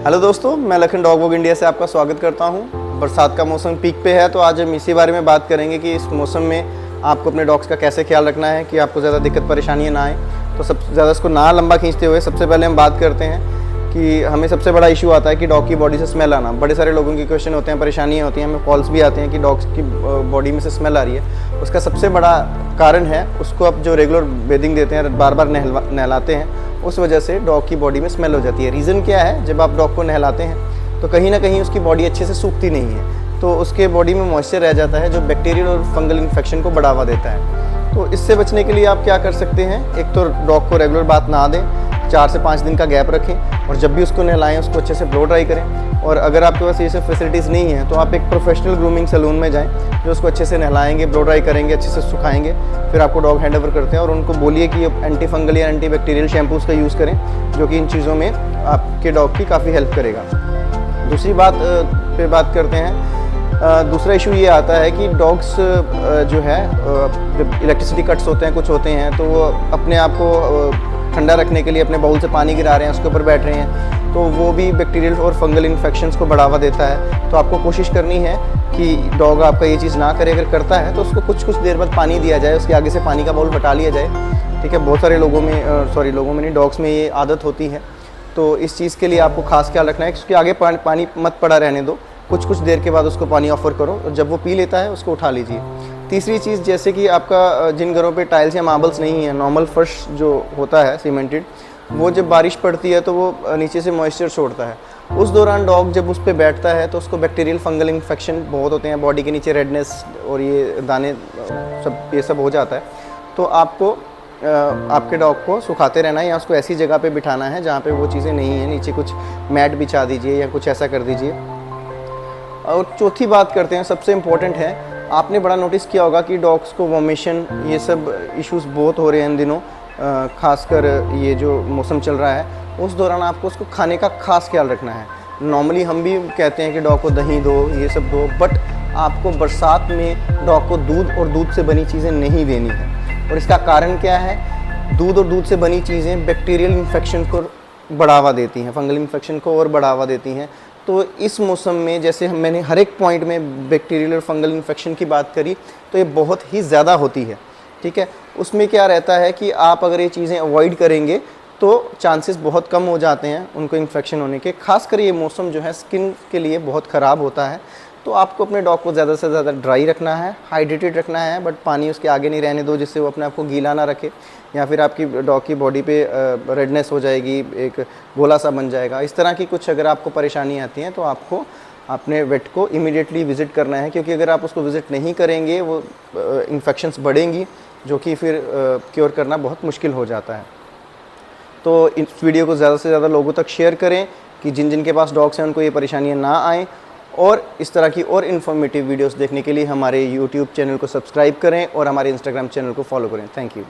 Hello दोस्तों, मैं Lakhan dog walk India से आपका स्वागत करता हूं। बरसात का मौसम पीक पे है, तो आज हम इसी बारे में बात करेंगे कि इस मौसम में आपको अपने डॉग्स का कैसे ख्याल रखना है कि आपको ज़्यादा दिक्कत परेशानियां ना आए। तो सबसे ज़्यादा इसको ना लंबा खींचते हुए सबसे पहले हम बात करते हैं कि हमें सबसे बड़ा इशू आता है कि डॉग की बॉडी से स्मेल आना। बड़े सारे लोगों की क्वेश्चन होते हैं, परेशानियाँ होती हैं, हमें कॉल्स भी आते हैं कि डॉग्स की बॉडी में से स्मेल आ रही है। उसका सबसे बड़ा कारण है, उसको आप जो रेगुलर बेदिंग देते हैं, बार बार नहलाते हैं, उस वजह से डॉग की बॉडी में स्मेल हो जाती है। रीज़न क्या है? जब आप डॉग को नहलाते हैं तो कहीं ना कहीं उसकी बॉडी अच्छे से सूखती नहीं है, तो उसके बॉडी में मॉइस्चर रह जाता है जो बैक्टीरियल और फंगल इन्फेक्शन को बढ़ावा देता है। तो इससे बचने के लिए आप क्या कर सकते हैं? एक तो डॉग को रेगुलर बाथ ना दें, 4 से 5 दिन का गैप रखें, और जब भी उसको नहलाएं उसको अच्छे से ब्लो ड्राई करें। और अगर आपके पास ये सब फैसिलिटीज़ नहीं है तो आप एक प्रोफेशनल ग्रूमिंग सैलून में जाएं जो उसको अच्छे से नहलाएंगे, ब्लो ड्राई करेंगे, अच्छे से सुखाएंगे, फिर आपको डॉग हैंड ओवर करते हैं और उनको बोलिए कि एंटी फंगल या एंटी बैक्टीरियल शैम्पूज़ का यूज़ करें, जो कि इन चीज़ों में आपके डॉग की काफ़ी हेल्प करेगा। दूसरी बात पे बात करते हैं। दूसरा इशू ये आता है कि डॉग्स जो है जब इलेक्ट्रिसिटी कट्स होते हैं, कुछ होते हैं, तो वो अपने आप को ठंडा रखने के लिए अपने बाउल से पानी गिरा रहे हैं, उसके ऊपर बैठ रहे हैं, तो वो भी बैक्टीरियल और फंगल इन्फेक्शंस को बढ़ावा देता है। तो आपको कोशिश करनी है कि डॉग आपका ये चीज़ ना करे। अगर करता है तो उसको कुछ देर बाद पानी दिया जाए, उसके आगे से पानी का बाउल हटा लिया जाए, ठीक है। बहुत सारे लोगों में नहीं, डॉग्स में ये आदत होती है। तो इस चीज़ के लिए आपको खास ख्याल रखना है कि उसके आगे पानी मत पड़ा रहने दो, कुछ देर के बाद उसको पानी ऑफर करो, और जब वो पी लेता है उसको उठा लीजिए। तीसरी चीज़, जैसे कि आपका जिन घरों पे टाइल्स या मार्बल्स नहीं है, नॉर्मल फर्श जो होता है सीमेंटेड, वो जब बारिश पड़ती है तो वो नीचे से मॉइस्चर छोड़ता है। उस दौरान डॉग जब उस पर बैठता है तो उसको बैक्टीरियल फंगल इन्फेक्शन बहुत होते हैं, बॉडी के नीचे रेडनेस और ये दाने ये सब हो जाता है। तो आपको आपके डॉग को सुखाते रहना है या उसको ऐसी जगह पे बिठाना है जहाँ पे वो चीज़ें नहीं हैं। नीचे कुछ मैट बिछा दीजिए या कुछ ऐसा कर दीजिए। और चौथी बात करते हैं, सबसे इम्पोर्टेंट है, आपने बड़ा नोटिस किया होगा कि डॉग्स को वॉमिशन ये सब इश्यूज़ बहुत हो रहे हैं इन दिनों, खासकर ये जो मौसम चल रहा है, उस दौरान आपको उसको खाने का खास ख्याल रखना है। नॉर्मली हम भी कहते हैं कि डॉग को दही दो, ये सब दो, बट आपको बरसात में डॉग को दूध और दूध से बनी चीज़ें नहीं देनी है। और इसका कारण क्या है? दूध और दूध से बनी चीज़ें बैक्टीरियल इन्फेक्शन को बढ़ावा देती हैं, फंगल इन्फेक्शन को और बढ़ावा देती हैं। तो इस मौसम में, जैसे मैंने हर एक पॉइंट में बैक्टीरियल और फंगल इन्फेक्शन की बात करी, तो ये बहुत ही ज़्यादा होती है, ठीक है। उसमें क्या रहता है कि आप अगर ये चीज़ें अवॉइड करेंगे तो चांसेस बहुत कम हो जाते हैं उनको इन्फेक्शन होने के। खासकर ये मौसम जो है स्किन के लिए बहुत ख़राब होता है। तो आपको अपने डॉग को ज़्यादा से ज़्यादा ड्राई रखना है, हाइड्रेटेड रखना है, बट पानी उसके आगे नहीं रहने दो जिससे वो अपने आप को गीला ना रखे, या फिर आपकी डॉग की बॉडी पे रेडनेस हो जाएगी, एक गोला सा बन जाएगा। इस तरह की कुछ अगर आपको परेशानी आती हैं तो आपको अपने वेट को इमीडिएटली विज़िट करना है, क्योंकि अगर आप उसको विज़िट नहीं करेंगे वो इन्फेक्शंस बढ़ेंगी, जो कि फिर क्योर करना बहुत मुश्किल हो जाता है। तो इस वीडियो को ज़्यादा से ज़्यादा लोगों तक शेयर करें कि जिन के पास डॉग्स हैं उनको ये परेशानियां ना आएँ। और इस तरह की और इन्फॉर्मेटिव वीडियोस देखने के लिए हमारे YouTube चैनल को सब्सक्राइब करें और हमारे Instagram चैनल को फॉलो करें। Thank you.